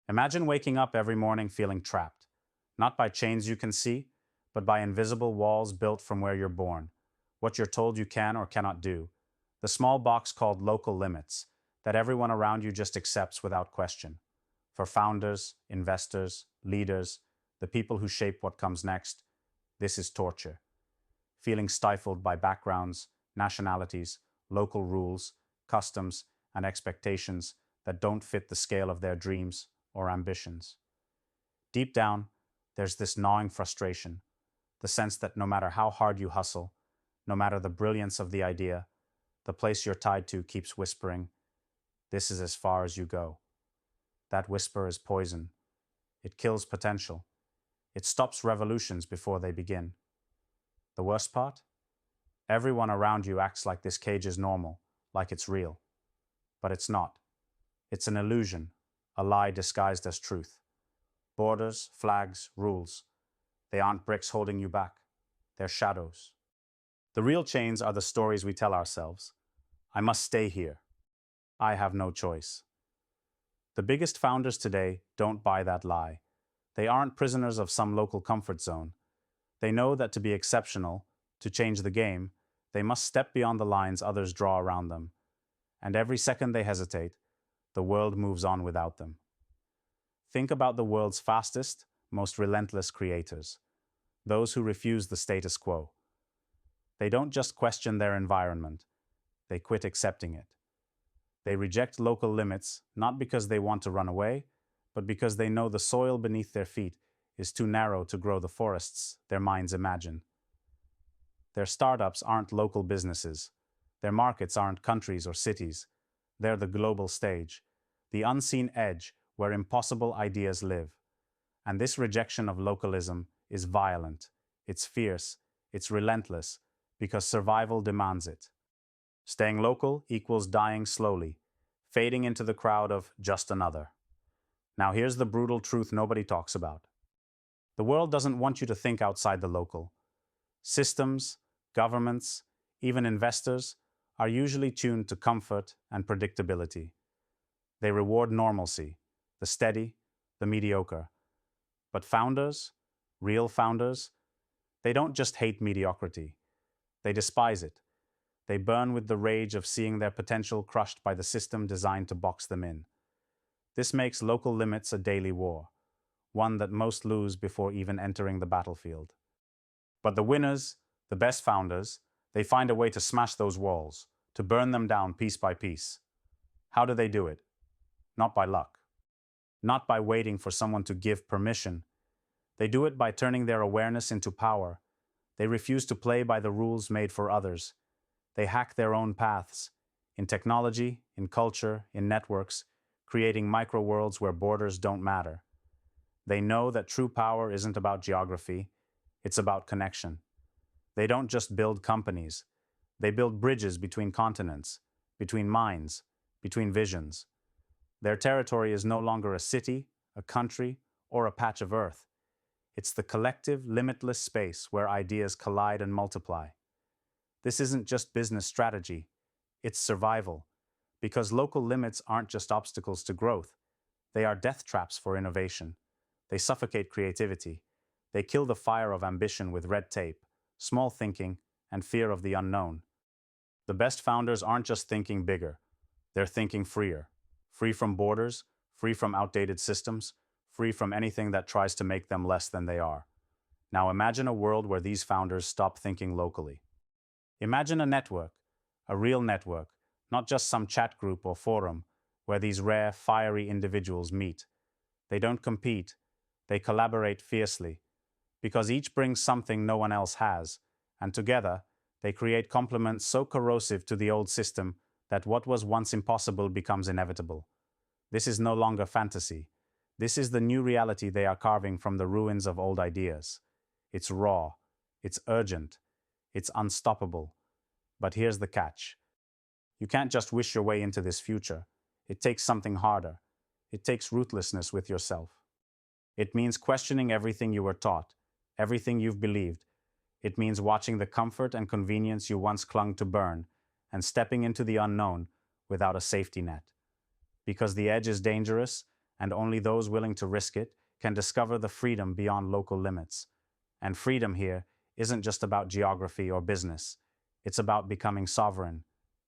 Imagine waking up every morning feeling trapped, not by chains you can see, but by invisible walls built from where you're born, what you're told you can or cannot do, the small box called local limits that everyone around you just accepts without question. For founders, investors, leaders, the people who shape what comes next, this is torture. Feeling stifled by backgrounds, nationalities, local rules, customs, and expectations that don't fit the scale of their dreams or ambitions. Deep down, there's this gnawing frustration, the sense that no matter how hard you hustle, no matter the brilliance of the idea, the place you're tied to keeps whispering, "This is as far as you go." That whisper is poison. It kills potential. It stops revolutions before they begin. The worst part? Everyone around you acts like this cage is normal, like it's real. But it's not. It's an illusion, a lie disguised as truth. Borders, flags, rules. They aren't bricks holding you back. They're shadows. The real chains are the stories we tell ourselves. I must stay here. I have no choice. The biggest founders today don't buy that lie. They aren't prisoners of some local comfort zone. They know that to be exceptional, to change the game, they must step beyond the lines others draw around them. And every second they hesitate, the world moves on without them. Think about the world's fastest, most relentless creators, those who refuse the status quo. They don't just question their environment, they quit accepting it. They reject local limits not because they want to run away, but because they know the soil beneath their feet is too narrow to grow the forests their minds imagine. Their startups aren't local businesses. Their markets aren't countries or cities. They're the global stage, the unseen edge where impossible ideas live. And this rejection of localism is violent, it's fierce, it's relentless, because survival demands it. Staying local equals dying slowly, fading into the crowd of just another. Now here's the brutal truth nobody talks about. The world doesn't want you to think outside the local. Systems, governments, even investors are usually tuned to comfort and predictability. They reward normalcy, the steady, the mediocre. But founders, real founders, they don't just hate mediocrity. They despise it. They burn with the rage of seeing their potential crushed by the system designed to box them in. This makes local limits a daily war, one that most lose before even entering the battlefield. But the winners, the best founders, they find a way to smash those walls, to burn them down piece by piece. How do they do it? Not by luck. Not by waiting for someone to give permission. They do it by turning their awareness into power. They refuse to play by the rules made for others. They hack their own paths, in technology, in culture, in networks, creating micro-worlds where borders don't matter. They know that true power isn't about geography, it's about connection. They don't just build companies, they build bridges between continents, between minds, between visions. Their territory is no longer a city, a country, or a patch of earth. It's the collective, limitless space where ideas collide and multiply. This isn't just business strategy, it's survival. Because local limits aren't just obstacles to growth, they are death traps for innovation. They suffocate creativity. They kill the fire of ambition with red tape, small thinking, and fear of the unknown. The best founders aren't just thinking bigger, they're thinking freer. Free from borders, free from outdated systems, free from anything that tries to make them less than they are. Now imagine a world where these founders stop thinking locally. Imagine a network, a real network, not just some chat group or forum, where these rare, fiery individuals meet. They don't compete, they collaborate fiercely, because each brings something no one else has, and together, they create complements so corrosive to the old system that what was once impossible becomes inevitable. This is no longer fantasy. This is the new reality they are carving from the ruins of old ideas. It's raw, it's urgent, it's unstoppable. But here's the catch. You can't just wish your way into this future. It takes something harder. It takes ruthlessness with yourself. It means questioning everything you were taught, everything you've believed. It means watching the comfort and convenience you once clung to burn and stepping into the unknown without a safety net. Because the edge is dangerous and only those willing to risk it can discover the freedom beyond local limits. And freedom here isn't just about geography or business, it's about becoming sovereign,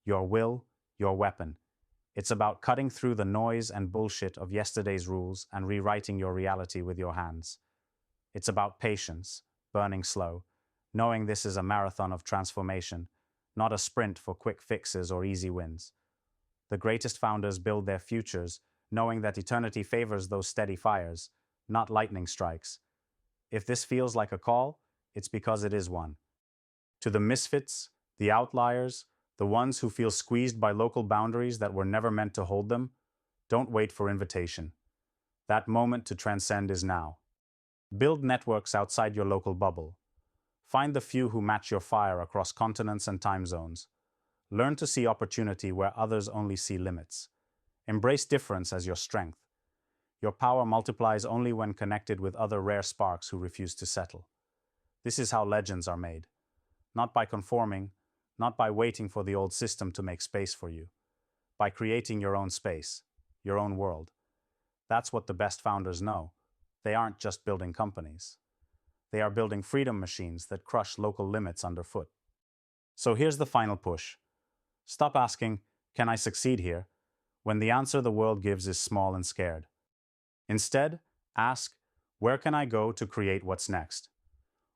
your will, your weapon. It's about cutting through the noise and bullshit of yesterday's rules and rewriting your reality with your hands. It's about patience, burning slow, knowing this is a marathon of transformation, not a sprint for quick fixes or easy wins. The greatest founders build their futures knowing that eternity favors those steady fires, not lightning strikes. If this feels like a call, it's because it is one. To the misfits, the outliers, the ones who feel squeezed by local boundaries that were never meant to hold them, don't wait for invitation. That moment to transcend is now. Build networks outside your local bubble. Find the few who match your fire across continents and time zones. Learn to see opportunity where others only see limits. Embrace difference as your strength. Your power multiplies only when connected with other rare sparks who refuse to settle. This is how legends are made. Not by conforming, not by waiting for the old system to make space for you. By creating your own space, your own world. That's what the best founders know. They aren't just building companies. They are building freedom machines that crush local limits underfoot. So here's the final push. Stop asking, can I succeed here? When the answer the world gives is small and scared. Instead, ask, where can I go to create what's next?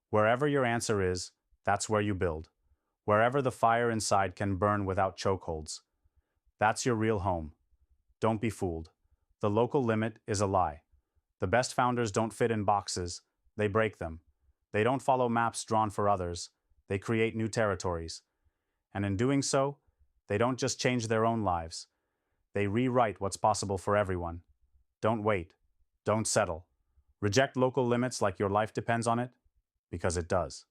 Wherever your answer is, that's where you build. Wherever the fire inside can burn without chokeholds. That's your real home. Don't be fooled. The local limit is a lie. The best founders don't fit in boxes, they break them. They don't follow maps drawn for others, they create new territories. And in doing so, they don't just change their own lives, they rewrite what's possible for everyone. Don't wait. Don't settle. Reject local limits like your life depends on it, because it does.